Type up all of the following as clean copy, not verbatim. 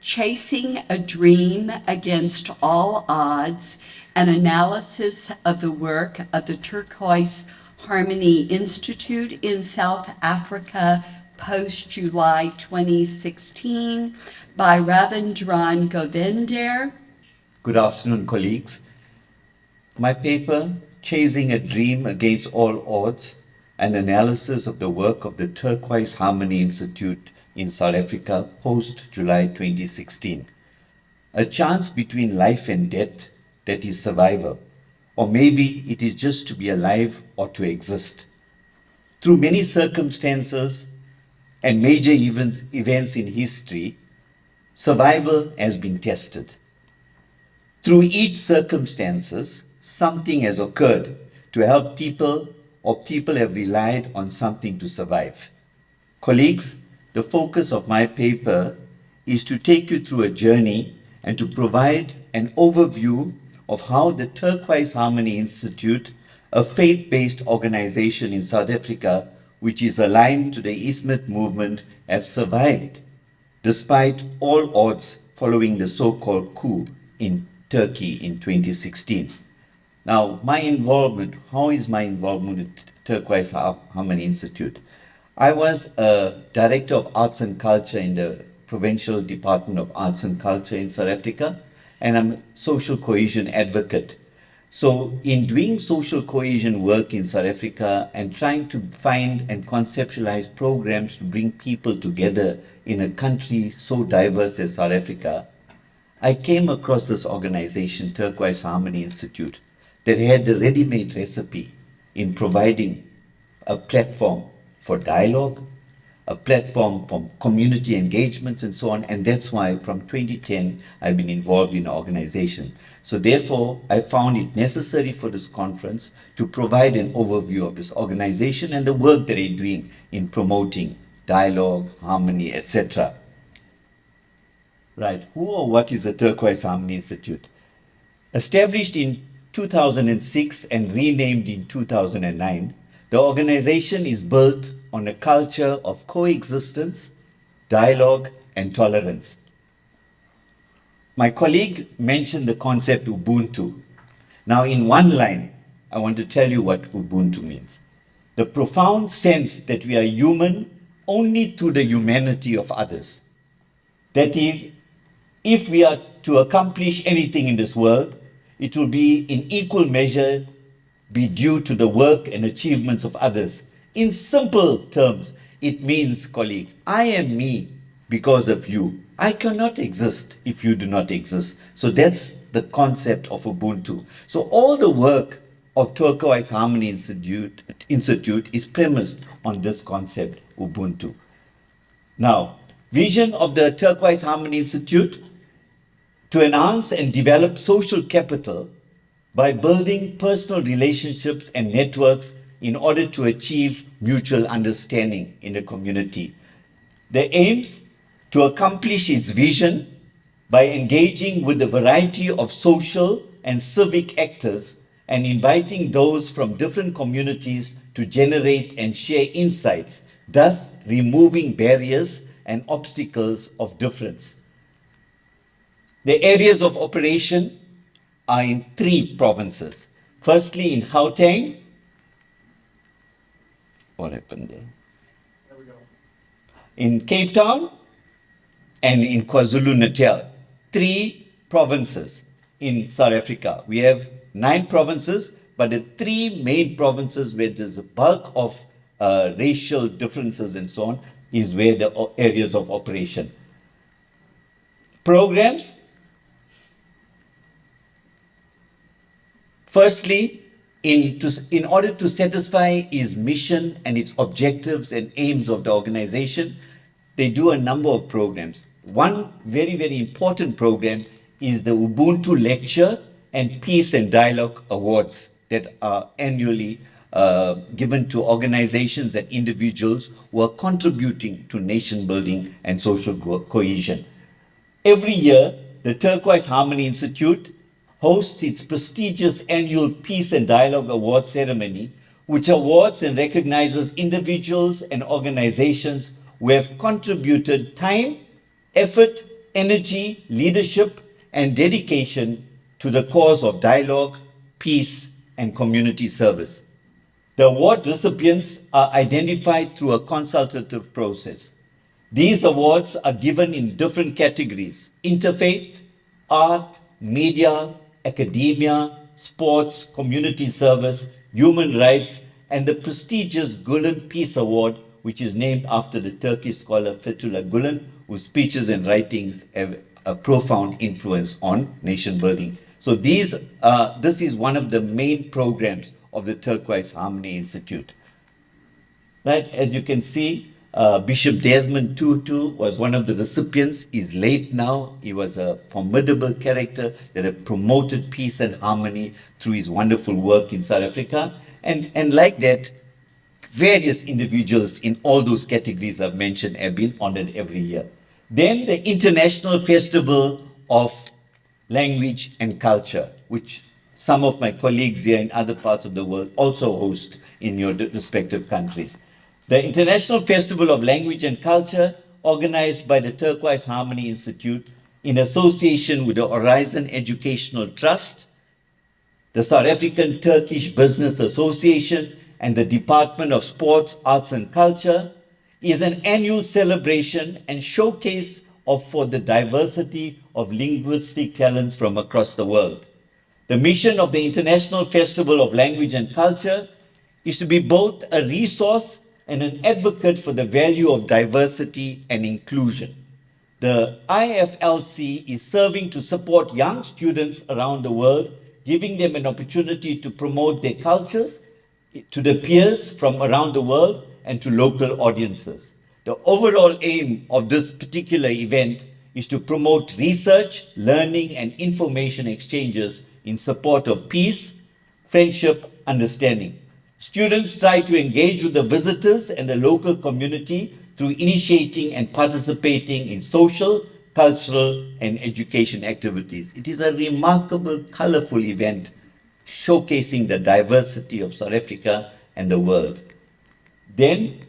Chasing a Dream Against All Odds, an analysis of the work of the Turquoise Harmony Institute in South Africa post-July 2016 by Rajendran Govender. Good afternoon, colleagues. My paper, Chasing a Dream Against All Odds, an analysis of the work of the Turquoise Harmony Institute in South Africa post-July 2016. A chance between life and death that is survival, or maybe it is just to be alive or to exist. Through many circumstances and major events in history, survival has been tested. Through each circumstances, something has occurred to help people, or people have relied on something to survive. Colleagues, the focus of my paper is to take you through a journey and to provide an overview of how the Turquoise Harmony Institute, a faith-based organization in South Africa which is aligned to the Hizmet Movement, have survived despite all odds following the so-called coup in Turkey in 2016. Now, how is my involvement with Turquoise Harmony Institute? I was a Director of Arts and Culture in the Provincial Department of Arts and Culture in South Africa, and I'm a social cohesion advocate. So in doing social cohesion work in South Africa and trying to find and conceptualize programs to bring people together in a country so diverse as South Africa, I came across this organization, Turquoise Harmony Institute, that had a ready-made recipe in providing a platform for dialogue, a platform for community engagements and so on. And that's why from 2010, I've been involved in the organization. So therefore, I found it necessary for this conference to provide an overview of this organization and the work that they're doing in promoting dialogue, harmony, etc. Right, who or what is the Turquoise Harmony Institute? Established in 2006 and renamed in 2009, the organization is built on a culture of coexistence, dialogue, and tolerance. My colleague mentioned the concept Ubuntu. Now, in one line, I want to tell you what Ubuntu means. The profound sense that we are human only through the humanity of others. That if we are to accomplish anything in this world, it will be in equal measure be due to the work and achievements of others. In simple terms, it means, colleagues, I am me because of you. I cannot exist if you do not exist. So that's the concept of Ubuntu. So all the work of Turquoise Harmony Institute is premised on this concept, Ubuntu. Now, vision of the Turquoise Harmony Institute: to enhance and develop social capital by building personal relationships and networks in order to achieve mutual understanding in the community. The aims to accomplish its vision by engaging with a variety of social and civic actors and inviting those from different communities to generate and share insights, thus removing barriers and obstacles of difference. The areas of operation are in 3 provinces. Firstly, in Gauteng. What happened there? There we go. In Cape Town and in KwaZulu-Natal. 3 provinces in South Africa. We have 9 provinces, but the 3 main provinces where there's a bulk of racial differences and so on is where the areas of operation. Programs. Firstly, in order to satisfy its mission and its objectives and aims of the organization, they do a number of programs. One very, very important program is the Ubuntu Lecture and Peace and Dialogue Awards that are annually given to organizations and individuals who are contributing to nation building and social cohesion. Every year, the Turquoise Harmony Institute hosts its prestigious annual Peace and Dialogue Award ceremony, which awards and recognizes individuals and organizations who have contributed time, effort, energy, leadership, and dedication to the cause of dialogue, peace, and community service. The award recipients are identified through a consultative process. These awards are given in different categories: interfaith, art, media, academia, sports, community service, human rights, and the prestigious Gulen Peace Award, which is named after the Turkish scholar Fethullah Gulen, whose speeches and writings have a profound influence on nation building. So this is one of the main programs of the Turquoise Harmony Institute. Right, as you can see, Bishop Desmond Tutu was one of the recipients. He's late now. He was a formidable character that had promoted peace and harmony through his wonderful work in South Africa. And like that, various individuals in all those categories I've mentioned have been honored every year. Then the International Festival of Language and Culture, which some of my colleagues here in other parts of the world also host in your respective countries. The International Festival of Language and Culture, organized by the Turquoise Harmony Institute in association with the Horizon Educational Trust, the South African Turkish Business Association, and the Department of Sports, Arts and Culture, is an annual celebration and showcase for the diversity of linguistic talents from across the world. The mission of the International Festival of Language and Culture is to be both a resource and an advocate for the value of diversity and inclusion. The IFLC is serving to support young students around the world, giving them an opportunity to promote their cultures to their peers from around the world and to local audiences. The overall aim of this particular event is to promote research, learning, and information exchanges in support of peace, friendship, understanding. Students try to engage with the visitors and the local community through initiating and participating in social, cultural, and education activities. It is a remarkable, colorful event showcasing the diversity of South Africa and the world. Then,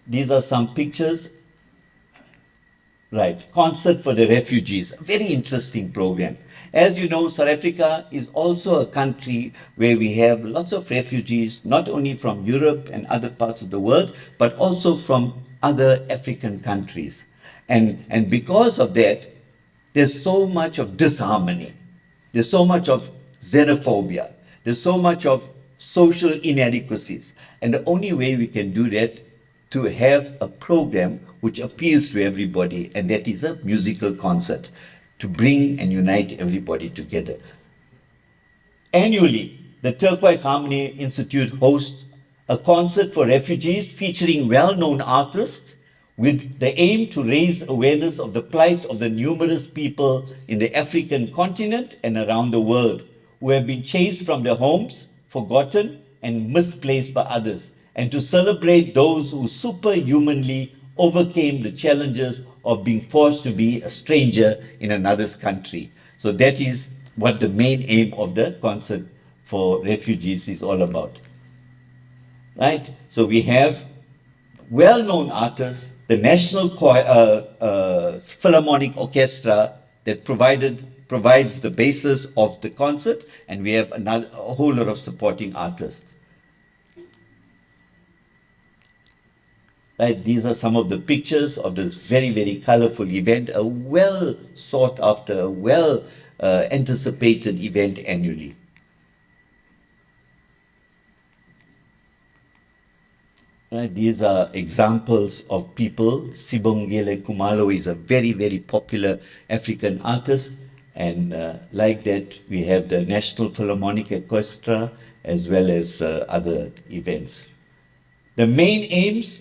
these are some pictures. Right, Concert for the Refugees, a very interesting program. As you know, South Africa is also a country where we have lots of refugees, not only from Europe and other parts of the world, but also from other African countries. And because of that, there's so much of disharmony. There's so much of xenophobia. There's so much of social inadequacies. And the only way we can do that to have a program which appeals to everybody, and that is a musical concert to bring and unite everybody together. Annually, the Turquoise Harmony Institute hosts a concert for refugees featuring well-known artists with the aim to raise awareness of the plight of the numerous people in the African continent and around the world who have been chased from their homes, forgotten, and misplaced by others, and to celebrate those who superhumanly overcame the challenges of being forced to be a stranger in another's country. So that is what the main aim of the concert for refugees is all about. Right? So we have well-known artists, the National Philharmonic Orchestra that provides the basis of the concert, and we have a whole lot of supporting artists. Right, these are some of the pictures of this very, very colorful event, a well sought after, well anticipated event annually. Right, these are examples of people. Sibongile Khumalo is a very, very popular African artist. And like that, we have the National Philharmonic Orchestra as well as other events. The main aims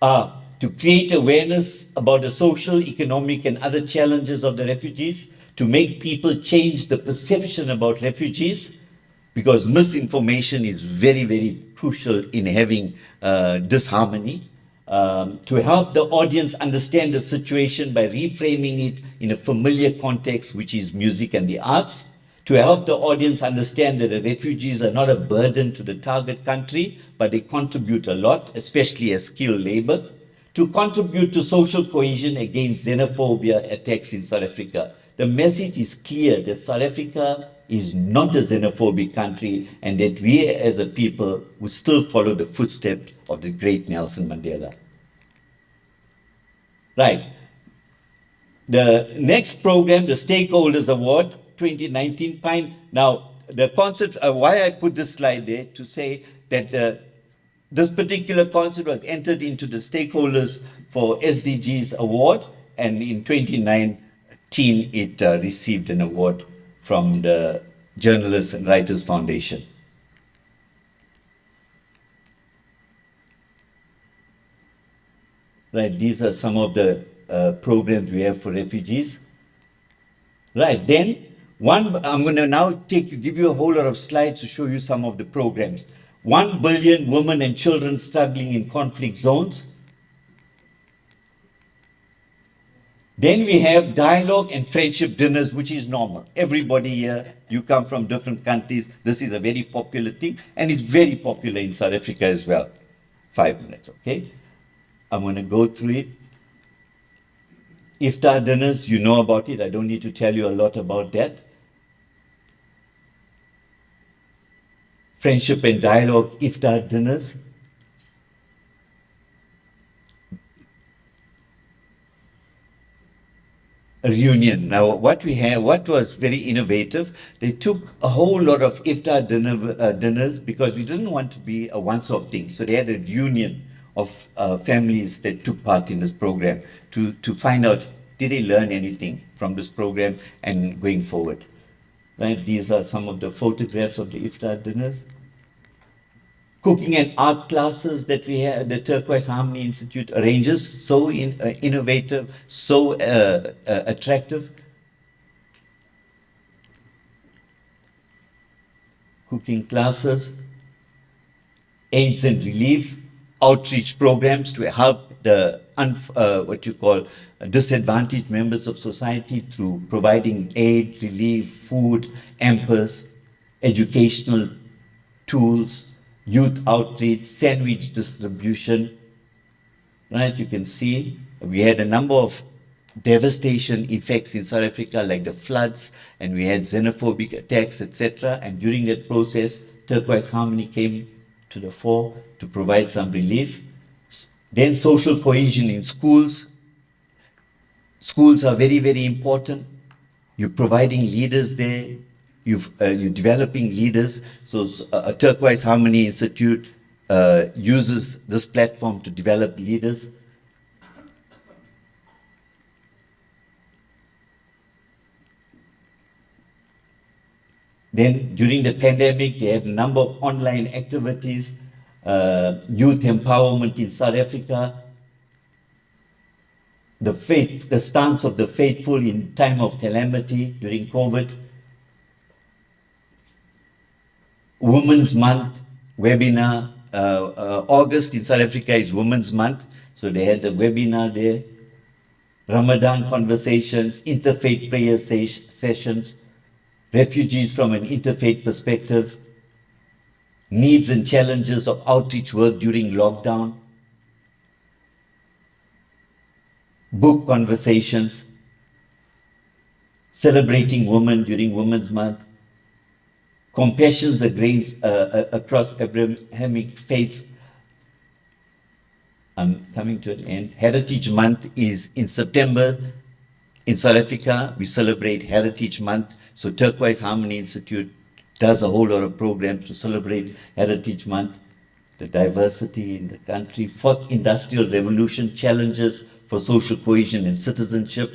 are to create awareness about the social, economic, and other challenges of the refugees, to make people change the perception about refugees, because misinformation is very, very crucial in having disharmony, to help the audience understand the situation by reframing it in a familiar context, which is music and the arts, to help the audience understand that the refugees are not a burden to the target country, but they contribute a lot, especially as skilled labor, to contribute to social cohesion against xenophobia attacks in South Africa. The message is clear that South Africa is not a xenophobic country and that we as a people will still follow the footsteps of the great Nelson Mandela. Right. The next program, the Stakeholders Award 2019 Pine. Now, the concept, why I put this slide there to say that this particular concept was entered into the Stakeholders for SDGs Award, and in 2019 it received an award from the Journalists and Writers Foundation. Right, these are some of the programs we have for refugees. Right, then I'm going to now give you a whole lot of slides to show you some of the programs. 1 billion women and children struggling in conflict zones. Then we have dialogue and friendship dinners, which is normal. Everybody here, you come from different countries. This is a very popular thing, and it's very popular in South Africa as well. 5 minutes, okay? I'm going to go through it. Iftar dinners, you know about it. I don't need to tell you a lot about that. Friendship and dialogue, iftar dinners. A reunion. Now, what was very innovative, they took a whole lot of iftar dinners because we didn't want to be a once-off thing. So they had a reunion of families that took part in this program to find out, did they learn anything from this program and going forward. Right? These are some of the photographs of the iftar dinners. Cooking and art classes that we have, the Turquoise Harmony Institute arranges, so innovative, so attractive. Cooking classes, AIDS and relief, outreach programs to help the what you call disadvantaged members of society through providing aid, relief, food, hampers, educational tools, youth outreach, sandwich distribution. Right, you can see we had a number of devastation effects in South Africa, like the floods, and we had xenophobic attacks, etc. And during that process, Turquoise Harmony came to the fore to provide some relief. Then social cohesion in schools. Schools are very, very important. You're providing leaders there. You're developing leaders. So a Turquoise Harmony Institute uses this platform to develop leaders. Then during the pandemic, they had a number of online activities, youth empowerment in South Africa, the stance of the faithful in time of calamity during COVID, Women's Month webinar. August in South Africa is Women's Month, so they had a webinar there. Ramadan conversations, interfaith prayer sessions, refugees from an interfaith perspective, needs and challenges of outreach work during lockdown, book conversations, celebrating women during Women's Month, compassions across Abrahamic faiths. I'm coming to an end. Heritage Month is in September. In South Africa, we celebrate Heritage Month. So Turquoise Harmony Institute does a whole lot of programs to celebrate Heritage Month, the diversity in the country. Fourth Industrial Revolution, challenges for social cohesion and citizenship.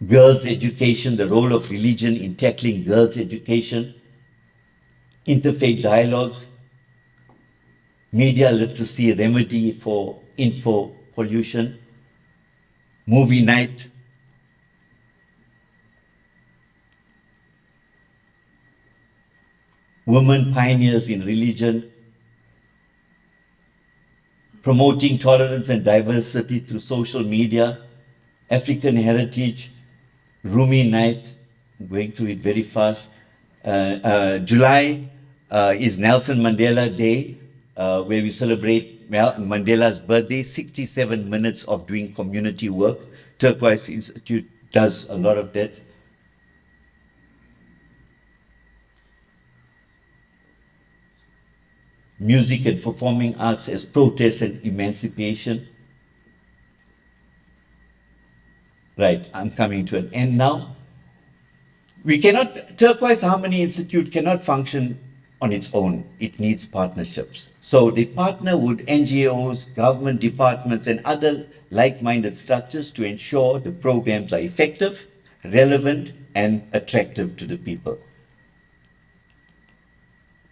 Girls' education, the role of religion in tackling girls' education. Interfaith dialogues. Media literacy, remedy for info pollution. Movie night. Women pioneers in religion. Promoting tolerance and diversity through social media. African heritage. Rumi night. I'm going through it very fast. July is Nelson Mandela Day, where we celebrate Mandela's birthday, 67 minutes of doing community work. Turquoise Institute does a lot of that. Music and performing arts as protest and emancipation. Right, I'm coming to an end now. Turquoise Harmony Institute cannot function on its own. It needs partnerships. So they partner with NGOs, government departments, and other like-minded structures to ensure the programs are effective, relevant, and attractive to the people.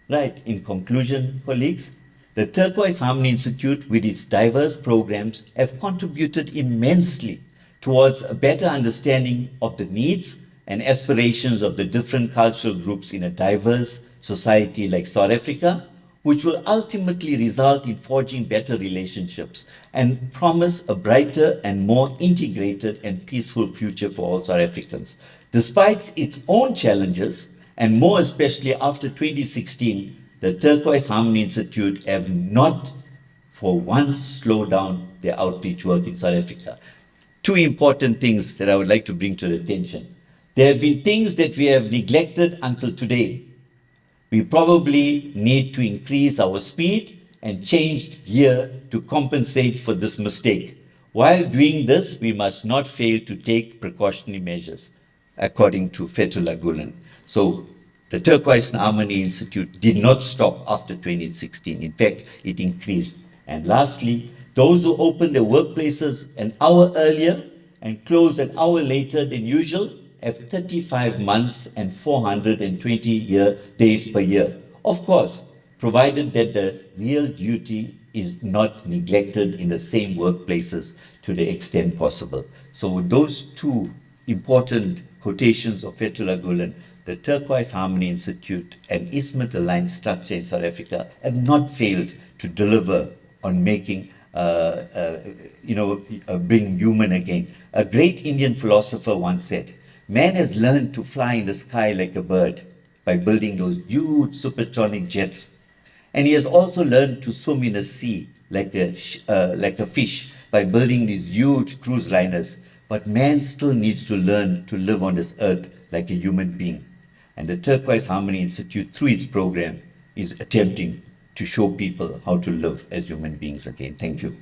Right, in conclusion, colleagues, the Turquoise Harmony Institute, with its diverse programs, have contributed immensely towards a better understanding of the needs and aspirations of the different cultural groups in a diverse society like South Africa, which will ultimately result in forging better relationships and promise a brighter and more integrated and peaceful future for all South Africans. Despite its own challenges, and more especially after 2016, the Turquoise Harmony Institute have not for once slowed down their outreach work in South Africa. Two important things that I would like to bring to the attention. There have been things that we have neglected until today. We probably need to increase our speed and change gear to compensate for this mistake. While doing this, we must not fail to take precautionary measures, according to Fethullah Gulen. So the Turquoise Harmony Institute did not stop after 2016. In fact, it increased. And lastly, those who open their workplaces an hour earlier and close an hour later than usual have 35 months and 420 days per year. Of course, provided that the real duty is not neglected in the same workplaces to the extent possible. So with those two important quotations of Fethullah Gulen, the Turquoise Harmony Institute and Hizmet aligned structure in South Africa have not failed to deliver on making being human again. A great Indian philosopher once said, "Man has learned to fly in the sky like a bird by building those huge supersonic jets. And he has also learned to swim in the sea like a fish by building these huge cruise liners. But man still needs to learn to live on this earth like a human being." And the Turquoise Harmony Institute, through its program, is attempting to show people how to live as human beings again. Thank you.